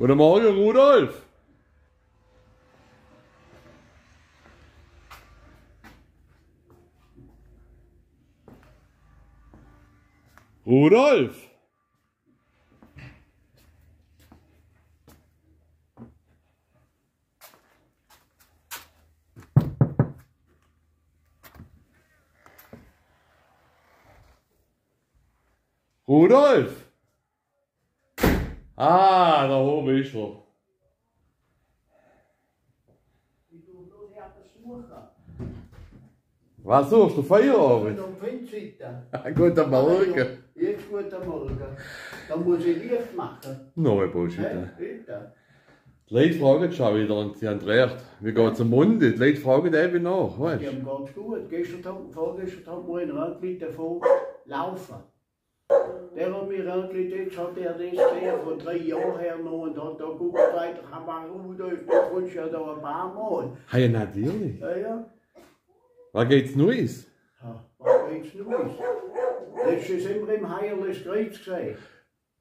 Guten Morgen, Rudolf. Rudolf. Rudolf. Ah, da oben ist er. Was suchst du? Feierabend? Guten Morgen. Jetzt guten Morgen. Da muss ich Licht machen. No, Bullshit. Bitte. Die Leute fragen schon wieder und sie haben recht. Wie geht's am Munde? Die Leute fragen eben nach, weißt Die haben ganz gut. Vorgestern hat mir ein Röntgen davon laufen. Der hat mir Röntgen, jetzt hat er das gesehen, von 3 Jahren her noch und hat da gut gesagt, Rudolf, du kommst ja da ein paar Mal. Ah, ja, natürlich. Ja. Was geht's Neues? Ja, was geht's Neues? Letztes sind wir im Heierles Kreuz gesehen.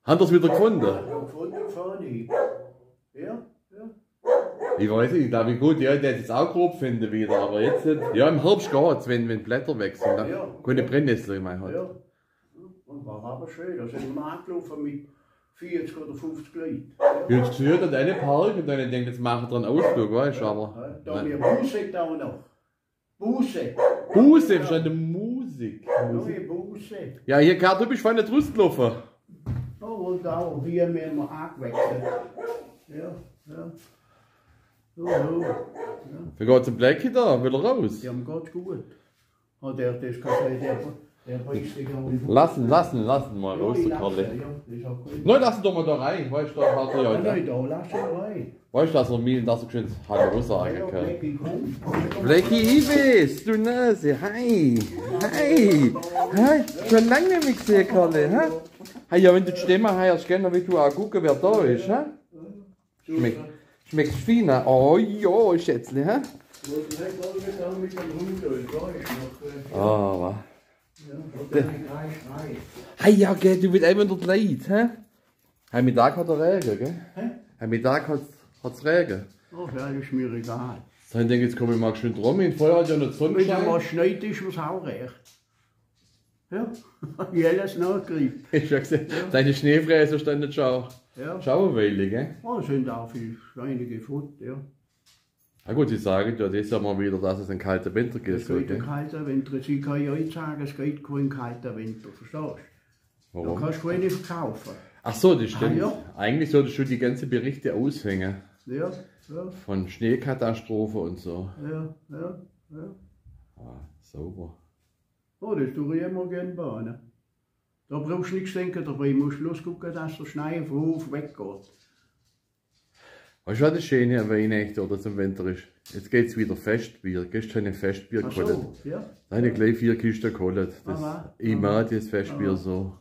Haben Sie es wieder gefunden? Ja, gefunden vorne. Ja. Ich weiß nicht, ich glaube gut, ja, der jetzt auch grob finden wieder, aber jetzt, ja, im Herbst geht's, wenn die Blätter wechseln, dann Ja. keine Brennnessel mehr hat. Ja. Und war aber schön, da sind wir angelaufen mit 40 oder 50 Leuten. Ich hab's gehört, an einen Park und dann denkt, jetzt machen wir einen Ausflug, weißt du, aber. Da haben wir Musik da noch. Busse. Busse, verstanden Musik. Neue Busse. Ja, hier, Karl, du bist vorhin nicht rausgelaufen. Oh, und auch hier werden wir angewechselt. Ja. So. Wie geht's dem Blackie da? Will er raus? Die haben Gott gut. Hat er das gesagt, der bringt sich auch in Lassen mal raus, der Karl. Nein, lass ihn doch mal da rein, weißt du, da hat er ja. Nein, da lass ihn rein. Weißt du, dass er mir das so schön hat sagen Ja, kann. Blackie, komm. Blackie Ives, du Nase, hi. Hi, schon lange nicht mehr gesehen, Karle, hä? Hey, ja, wenn du die Stimme hörst, gerne wie du auch gucken, wer da ist, hä? Schmeckt fein, oh ja, Schätzle, hä? Ah, was? Hey, ja, gell, du willst einfach nur die Leute, hä? Heute Mittag hat er Regen, gell? Heute Mittag hat's Regen. Oh, ja, ist mir egal. So, ich denke, jetzt komme ich mal schön drum. In vorher hat ja noch die Sonne Wenn er mal gescheint. schneit, ist mir's auch recht. Ja, jedes nachgreift. Ich habe gesehen, deine Schneefräser standen schon Ja, eine Weile, gell? oh, sind auch viel einige Foot, ja. Na gut, ich sage ja, das mal wieder, dass es ein kalter Winter gibt. Es geht ein kalter Winter. Ich kann ja nicht sagen, es geht kein kalter Winter, verstehst du? Da Warum? kannst du keine verkaufen. Ach so, das stimmt. Ah, ja. Eigentlich solltest du die ganzen Berichte aushängen. Ja. Von Schneekatastrophe und so. Ja. Ah, sauber. Oh, das tue ich immer gerne bahnen. Da brauchst du nichts denken dabei, musst bloß gucken, dass der Schnee vom Hof weggeht. Weißt du, was das Schöne an Weihnachten oder zum Winter ist? Jetzt geht's wieder Festbier. Gestern ein Festbier Ach geholt. so, ja. Da habe ich gleich 4 Kisten geholt. Ich mag das Festbier so.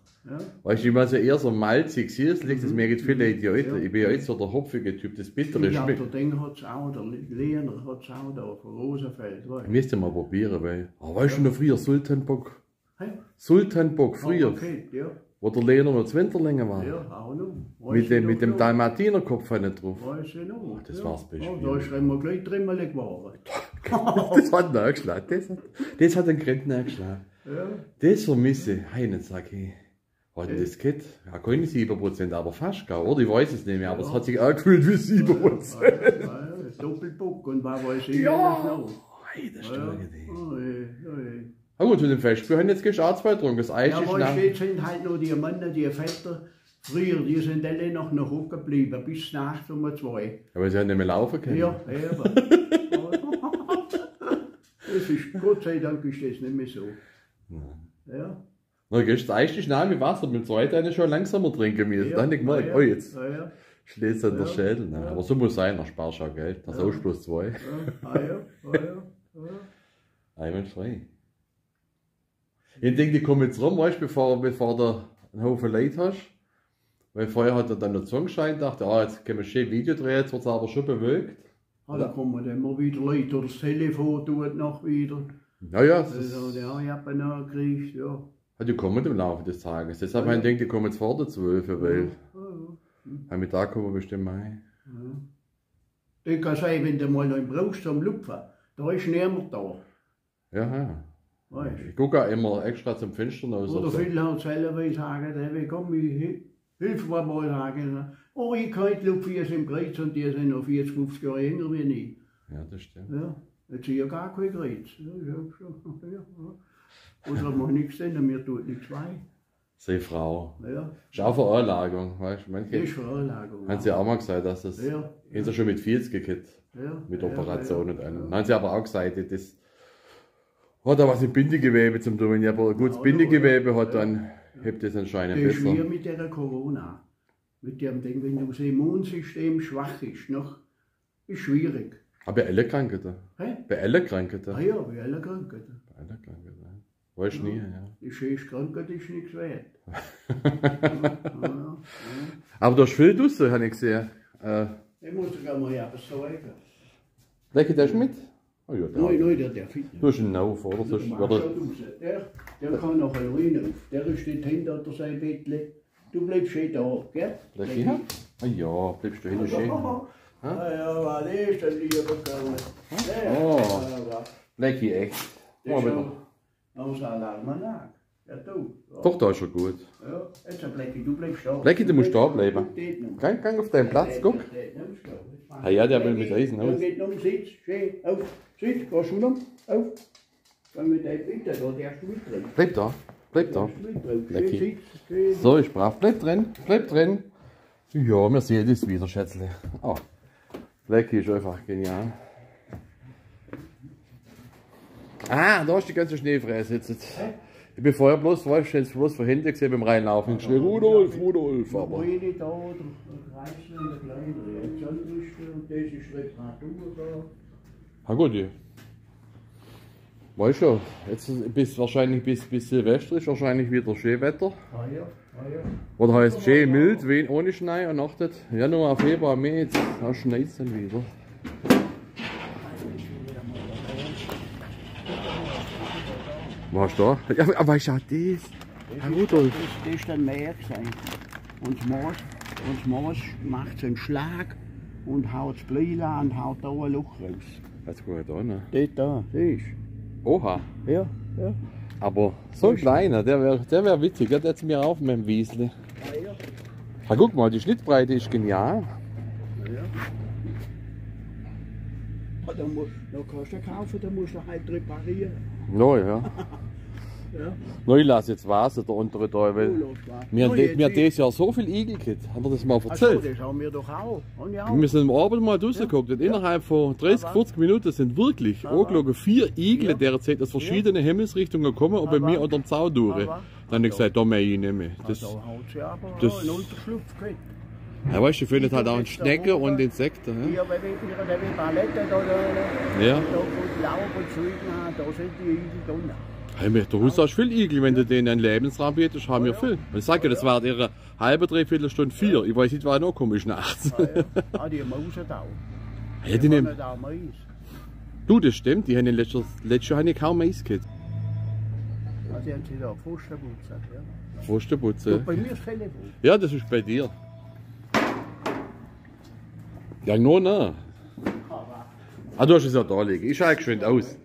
Weißt du, ich war so eher so malzig, süßlich, das merken viele Idioten. Ich bin ja jetzt so der hopfige Typ, das Bittere Ich glaube, schmeckt. der Ding hat es auch, der Lehner hat es auch da, von Rosenfeld. Müsst ihr mal probieren, weil. Weißt du noch früher Sultanbock? Hey? Sultanbock, früher. Okay, ja. Wo der Lehner noch zu Winterlänge war. Ja, auch noch. Mit dem Dalmatinerkopf vorne drauf. Weiß ich noch. Das war's Beispiel. Da ist immer gleich Trimmel geworden. Das hat nachgeschlagen. Das hat einen Grenzen nachgeschlagen. Ja. Das vermisse ich. Hey, nicht sag ich. Hat denn das geht? Ja, keine 7%, aber fast, gell? Oder ich weiß es nicht mehr, aber es hat sich auch gefühlt wie 7%. Ja, Doppelbock und was weiß ich Ja! Hey, das ist stark. ja. Na gut, zu dem Festspiel haben jetzt gestern zwei getrunken. Das Eis Ja, ist aber nach. jetzt sind halt noch die Männer, die Väter, früher, die sind alle noch hocken geblieben, bis nachts um 2. Aber sie haben nicht mehr laufen können. Ja, eben. Das ist, Gott sei Dank ist das nicht mehr so. Ja. Na, gestern das Eis ist nach mit Wasser, mit dem zweiten einen schon langsamer trinken müssen. Ja, Dann habe ich gemerkt, ja, oh jetzt ja. schlägt an der Schädel. Ja. Aber so muss sein, dann sparst du auch Geld. Das ist plus 2. Ja. Einwandfrei. Ich denke, die kommen jetzt rum, weißt du, bevor du einen Haufen Leute hast. Weil vorher hat er dann noch Sonnenschein gedacht, jetzt können wir schön Video drehen, jetzt wird es aber schon bewölkt. Da kommen dann immer wieder Leute, oder das Telefon tut noch wieder. Ja, Also, der Japan nachkriegt, ja. Die kommen im Laufe des Tages. Deshalb habe ich gedacht, die kommen jetzt vor der 12, weil Haben wir da kommen bestimmt mal. Ich kann sagen, wenn du mal noch brauchst zum Lupfen, da ist niemand da. Ja. Weißt? Ich gucke auch immer extra zum Fenster raus. Oder viele haben selber sagen, hey, komm, hilf mir mal sagen. Oh, ich kann nicht lupfen, die sind Kreuz und die sind noch 40, 50 Jahre jünger wie ich. Ja, das stimmt. Ja, jetzt sind ja gar kein Kreuz. Oder man nichts denn, mir tut nichts weh. Seefrau. Ja. Ist auch Veranlagung, weißt du? Das Manche ist Veranlagung. haben sie auch mal gesagt, dass das. Ja. Haben sie schon mit 40 gekriegt. Ja. Mit Operation und allem. Dann haben sie aber auch gesagt, das hat auch was mit Bindegewebe zum tun. Wenn ich aber ein gutes Bindegewebe hat, dann hebt das anscheinend Das ist wie besser. mit der Corona. Mit dem Ding, wenn das Immunsystem schwach ist, noch, ist schwierig. Aber bei allen Krankheiten. Hä? Bei allen Krankheiten. Ah ja, bei allen Krankheiten. Bei allen Krankheiten. Weißt du nie, ja. Die schönste Krankheit ist nichts wert. Aber da ist viel draussen, habe ich gesehen. Ich muss sogar mal etwas sagen. Lecke das mit? Oh ja, Nein, der darf nicht. Du hast einen auf, oder? Sonst Der kann noch alleine auf. Der steht hinter sein Bettle. Du bleibst schön da, gell? Bleib hier? Ah ja, bleibst du hinten schön. Ja, war das dann lieber gegangen. Oh, Lecki, echt. Das ist Mal ja wieder. aus Alarmanag. Ja, du. Doch, da ist schon gut. Ja, jetzt Blecki, du bleibst da. Lecki, du musst da bleiben. Gang auf deinen Platz, guck. Ah ja, der will mit Eisen Dann aus. geht noch Sitz, schön, auf, Sitz, gehst du noch, auf. Dann mit deinem Winter, da darfst du mit drin. Bleib da, bleib da. Schön Lecki. Sitz, schön. So, ist brav. Bleib drin, bleib drin. Ja, wir sehen das wieder, Schätzle. Oh, Lecki ist einfach genial. Ah, da ist die ganze Schneefräse jetzt. Ich bin vorher bloß, weißt du, jetzt bloß von hinten gesehen beim Reinlaufen. Ich schrie, Rudolf, Rudolf, aber. Eine da, der Kreisel in der kleinen Reaktion und das ist Reparatur da. Ah gut, ja. Weißt du, jetzt bis Silvester ist wahrscheinlich wieder Schneewetter. Ah ja. Oder heißt schön mild, wen ohne Schnee und nach Januar, Februar, März, da schneit es dann wieder. Was da? Ja, aber ich hatte das. Herr Rudolf. Das ist dann mehr sein. Und das Maß macht einen Schlag und haut das Blei an und haut da ein Loch raus. Was gut da, ne? Das da, siehst Oha. du? Ja. Aber so ein kleiner, der wär witzig. Der hat mir auf mit dem Wiesle. Ah ja. Ah, guck mal, die Schnittbreite ist genial. Da kannst du kaufen, da musst du halt reparieren. No, ja. Ja. No, ich lasse jetzt Wasser da unter da, weil wir haben dieses Jahr so viel Igel gehabt. Haben wir das mal Achso, erzählt? das haben wir doch auch. Und ja. Wir sind am Abend mal rausgeguckt und innerhalb von 30, 40 Minuten sind wirklich angelogen 4 Igel in der Zeit aus verschiedenen Himmelsrichtungen gekommen und bei mir unter dem Zaun durch. Dann habe ich gesagt, da mehr ich nicht mehr. Da hat sie aber das- einen Unterschlupf gekriegt. Ja, weißt du, findet halt auch einen Schnecke und Insekten. Ja, bei der Palette da, Ja. da kommt Laub und Zwiebeln, da sind die Igel drin. Hey, mir der Hus hast viel Igel, wenn du denen einen Lebensraum bietest, haben wir viel. Und ich sage ja, das war ihre halbe, dreiviertel Stunde 4. Ich weiß nicht, was noch komisch nachts. Ah, die Mausen da. Ja, die nehmen. da Mais. Du, das stimmt, die haben in letztes Jahr habe ich kaum Mais gehabt. Ah, die haben sie da Pfostenputzer. Ja. Pfostenputze. Bei mir ist Telefon. Ja, das ist bei dir. Ja, nur ne. Ah, du hast es ja da liegen. Ich schaue geschwind aus.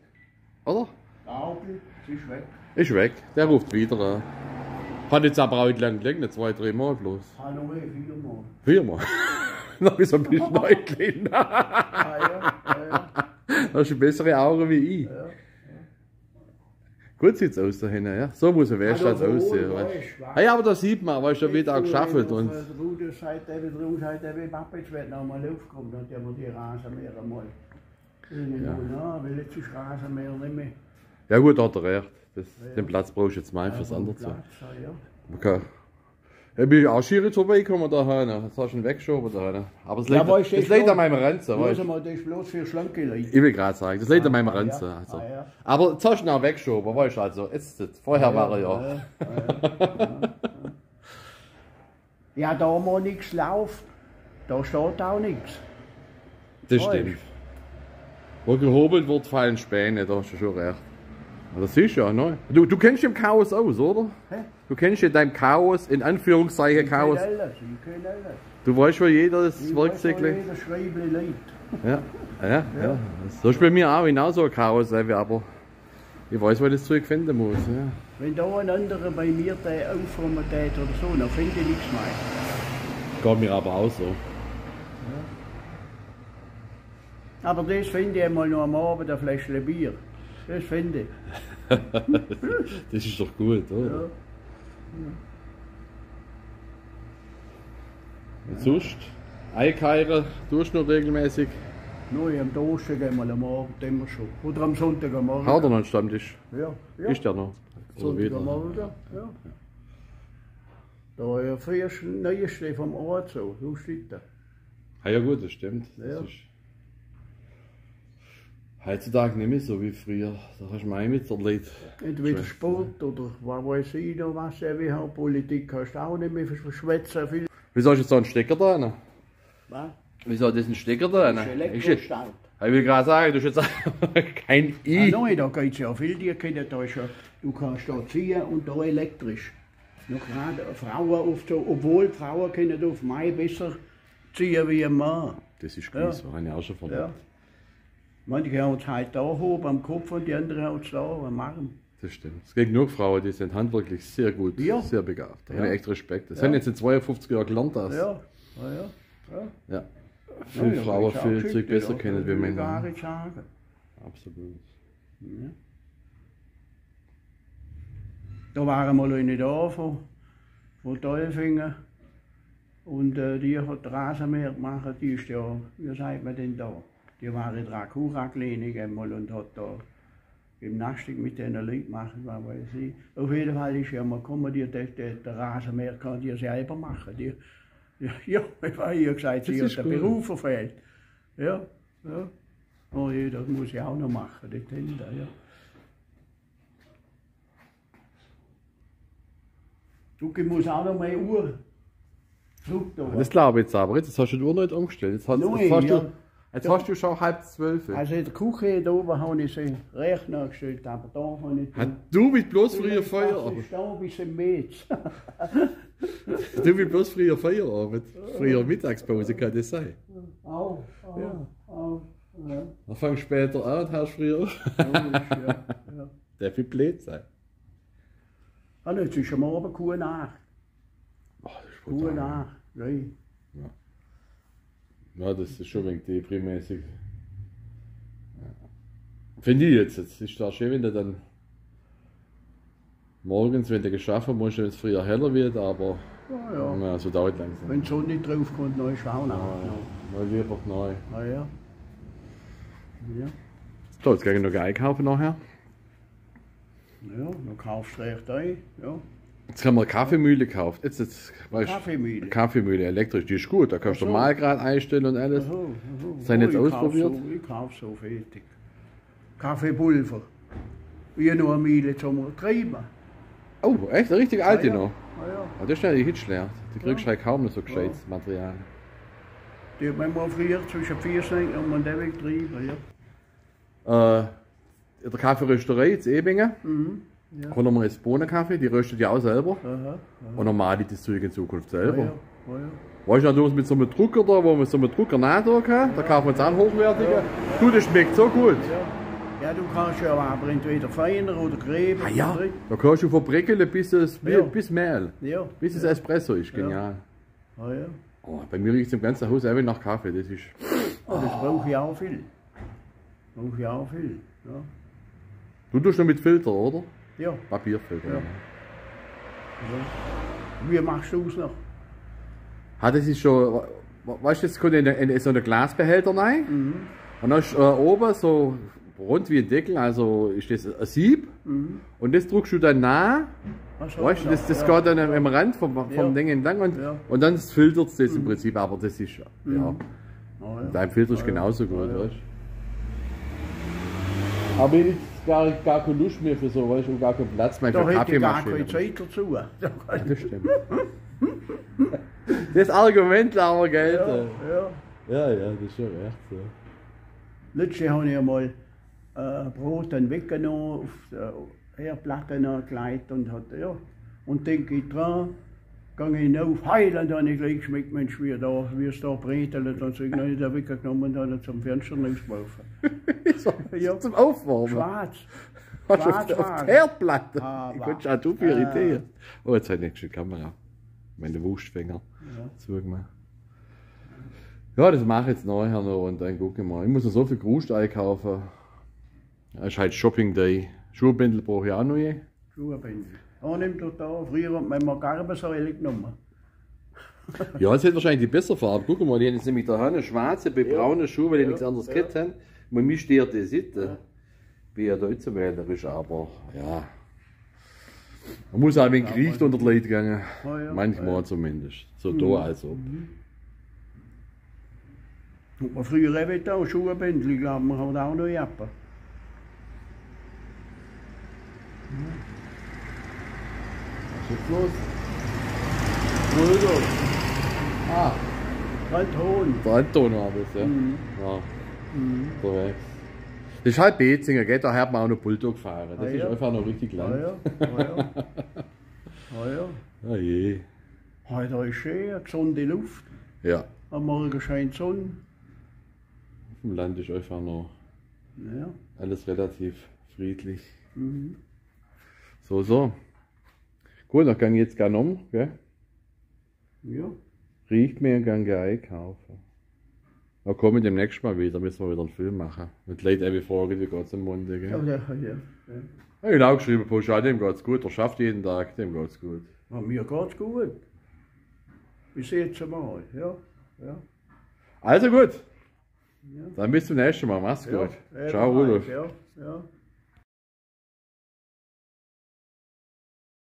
Oder? Der Augen, sie ist weg. Ist weg. Der ruft wieder an. Hat jetzt aber auch nicht lang gelegen, 2, 3 Mal bloß. Hallo, 4-mal. 4 Mal. Noch ist ein bisschen Neuklin. Ah ja. Du hast bessere Augen wie ich. Ja. Gut sieht es aus da hinten, ja. So muss ein Westplatz aussehen. Weißt. Ah ja, aber da sieht man, weißt du, da wird auch geschaffelt. Und Der Bruder sagt, der drum sagt, der will Papa, jetzt wird noch mal aufkommen, dann der die Rasenmäher einmal. Ja, weil jetzt ist Rasenmäher nicht mehr. ja gut, da hat er recht. Den Platz brauchst du jetzt mal fürs andere zu. Ja. Okay. Ich bin auch schier jetzt vorbeigekommen da hinten. Jetzt hast du ihn weggeschoben da hinten. Aber es liegt an meinem Ranzen, weißt Also du. mal, das ist bloß für schlanke Leute. Ich will gerade sagen, das liegt an meinem Ranzen. Also. Ah, ja. Aber jetzt hast du ihn auch weggeschoben, weißt du, also. Jetzt, vorher war er ja. Ja, da wo nichts läuft, da steht auch nichts. Das stimmt. Wo gehobelt wird, fallen Späne, da hast du schon recht. Das ist ja neu. Du kennst dich im Chaos aus, oder? Hä? Du kennst dich in deinem Chaos, in Anführungszeichen Ich Chaos. kenne alles, ich kenne alles. Du weißt, wo jedes Ich Werkzeug weiß, wo liegt. jeder Schreibli liegt. Ja. So ist bei mir auch genauso ein Chaos, aber ich weiß, wo ich das Zeug finden muss. Ja. Wenn da ein anderer bei mir der aufräumen tät oder so, dann finde ich nichts mehr. Geht mir aber auch so. Aber das finde ich einmal noch am Abend, ein Fläschchen Bier. Das finde ich. Das ist doch gut, oder? Ja. Und sonst? Einkeiren, tust du noch regelmäßig? Nur am Donnerstag einmal am Abend immer schon. Oder am Sonntag am Morgen. Hat er noch einen Stammtisch? Ja, ja. Ist der noch? Oder Sonntag wieder? am Morgen, ja. Da ist ja das Neueste vom Ort so steht da. Ah ja gut, das stimmt. Ja. Das ist heutzutage nicht mehr so wie früher. Da hast du mal mit erlebt. Entweder Sport oder was weiß ich noch was, wie halt Politik hast du auch nicht mehr verschwätzen viel. Wieso hast du jetzt so einen Stecker da? Was? Wieso hat das einen Stecker da? Das ist Elektrostart. Ich will gerade sagen, du hast jetzt kein I. Nein, da geht es ja viel, die können da schon, du kannst da ziehen und da elektrisch. Noch gerade Frauen oft so, obwohl Frauen können auf Mai besser ziehen wie ein Mann. Das ist Ja. gewiss, habe ich auch schon Ja. verlangt. Manche haben es halt da oben am Kopf und die anderen haben es da am Arm. Das stimmt. Es gibt genug Frauen, die sind handwerklich sehr gut, Ja. sehr begabt. Da Ja. habe ich echt Respekt. Das Ja. haben jetzt in 52 Jahren gelernt. Das. Ja, ja. Ja. Viele Ja, Frauen das ist auch viel geschickt, Zeug besser ja. kennen wie Will ich Männer. gar nicht sagen. Absolut. Ja. Da waren mal eine da von Teufingen und die hat Rasenmäher gemacht, die ist ja, wie sagt man denn da? Die war in der Akura-Klinik einmal und hat da Gymnastik mit den Leuten gemacht, was weiß ich. Auf jeden Fall ist ja mal gekommen, der Rasenmäher kann die selber machen. Die, ja, ich habe ihr gesagt, sie Das hat ist den gut. Beruf verfehlt. Ja, ja. Oh je, das muss ich auch noch machen, dort hinten, ja. Du, ich muss auch noch mehr Uhr. Zurück da. Das glaube ich jetzt aber. Jetzt hast du die Uhr nicht umgestellt. Jetzt hast, Nein, jetzt hast, ja. jetzt hast du schon 11:30. Also in der Küche da oben habe ich sie recht nachgestellt, aber da habe ich Hat du mit bloß früher Ich Feierabend? stehe bis im März. Du mit bloß früher Feierabend? Früher Mittagspause kann das sein. Au, Ja. au, ja. Dann fangst du später an und hast früher. Logisch, ja, ja. Der wird blöd sein. Also jetzt ist am Abend Kuh nach. Oh, das ist Kuh brutal. nach. Nein. Ja, das ist schon wegen deprimäßig. Ja. Finde ich jetzt. Jetzt ist das schön, wenn du dann morgens, wenn du geschafft musst, wenn es früher heller wird, aber Ja, ja. ja, so dauert langsam. Wenn die Sonne nicht drauf kommt, dann ist es auch nach. Mal lieber neu. Ah ja. Ja. So, jetzt gehe ich noch einkaufen nachher. Ja, dann kaufst du recht ein. Ja. Jetzt haben wir eine Kaffeemühle gekauft. Jetzt weißt, Kaffeemühle. Kaffeemühle elektrisch, die ist gut. Da kannst du Ach so. Mahlgrad einstellen und alles. So. Sind jetzt ich kauf ausprobiert? So, ich kaufe so fertig. Kaffeepulver. Wie noch eine Mühle zum Treiben. Oh, echt? Eine richtig alte ja. noch. Ah, ja. Ja, das ist ja nicht schlecht. Die kriegst du halt kaum noch so gescheites Material. Die hat man mal früher zwischen 4 Cent und man den wegtreiben. Ja. In der Kaffeerösterei in Ebingen Ja. holen wir jetzt Bohnenkaffee, die röstet ja auch selber. Aha. Und dann male ich das Zeug in Zukunft Ja, selber. ja. Ah, ja. Weißt du, natürlich mit so einem Drucker da, wo man so einen Drucker nachdrucken kann, da kaufen wir jetzt auch einen hochwertigen. Du, das schmeckt so gut. Ja, du kannst ja aber entweder feiner oder gräben. Ah ja, da kannst du von Breckeln bis, Ja. bis Mehl, Ja. bis es Espresso ist, genial. Ah, ja. Oh, bei mir riecht es im ganzen Haus einfach nach Kaffee, das ist... Ah, das brauche ich auch viel. Brauche ich auch viel. Ja. Du tust noch mit Filter, oder? Ja. Papierfilter. Ja. Ja. Wie machst du es noch? Ah, das ist schon... Weißt du, jetzt kommt in so einen Glasbehälter rein. Und dann ist oben so rund wie ein Deckel, also ist das ein Sieb. Und das drückst du dann nach. Ach so, Weißt du, das ja. geht dann am Rand vom Ja. Ding entlang Ja. und dann filtert es das im Prinzip, aber das ist, ja, Ah, ja. dein Filter ist genauso gut, ja. weißt du. Aber ich habe gar keine Lust mehr für so, weißt du, und gar keinen Platz mehr für Da hätte ich gar Kaffeemaschine. keine Zeit dazu. Ja, das stimmt. Das Argument lassen wir gelten. Ja. Ja, ja, das ist schon recht so. Letztes Jahr habe ich einmal Brot dann weggenommen, auf der Herdplatte gelegt und hat, ja. Und denke ich dran, gehe ich hinauf, heulend habe ich gleich geschmeckt, Mensch, wie es da bretelt. Und so, ich habe da weggenommen und habe zum Fenster rausgeworfen. Ja. Zum Aufwärmen? Schwarz. Hast du auf die Herdplatte? Ah, Ich konnte auch du für irritieren. Oh, jetzt hat nicht die Kamera. Meine Wurstfinger. Ja. Zugemacht. Ja, das mache ich jetzt nachher noch und dann gucke ich mal. Ich muss noch so viel Grust einkaufen. Es ist halt Shopping Day. Schuhbändel brauche ich auch noch je. Schuhbändel. Da nimmt er da. Früher hat man immer Garbensäule genommen. Ja, jetzt hat wahrscheinlich die bessere Farbe. Guck mal, die haben jetzt nämlich da eine schwarze bei braunen Schuhe, weil die nichts anderes gehabt haben. Man mischt die Seite. Ja. Wie er da zu wählen ist, aber ja. Man muss auch ein wenig Gericht unter die Leute gehen. Oh ja, manchmal zumindest. So da also. Und man früher eben auch Schuhbändel, ich glaube, man hat auch noch Jappen. Was ist jetzt los? Brüder. Ah. Anton. Der Anton war das, ja. Ja. Korrekt. Das ist halt Bezinger, gell? Da hat man auch noch Bulldog fahren. Das ist einfach noch richtig lang. Ja. Je. Heute ist schön, eine gesunde Luft. Ja. Am Morgen scheint die Sonne. Auf dem Land ist einfach noch alles relativ friedlich. So. Gut, dann gehe ich jetzt gerne um, gell? Ja. Riecht mir und gehe einkaufen. Dann komme ich demnächst mal wieder, müssen wir wieder einen Film machen. Und die Leute eben fragen, wie geht es am Montag, gell? Ja. Ich habe auch geschrieben, pauschal, dem geht es gut, er schafft jeden Tag, dem geht es gut. Ja, mir geht es gut. Bis jetzt einmal, ja. Also gut, dann bis zum nächsten Mal, mach's gut. Ciao Rudolf. Ja.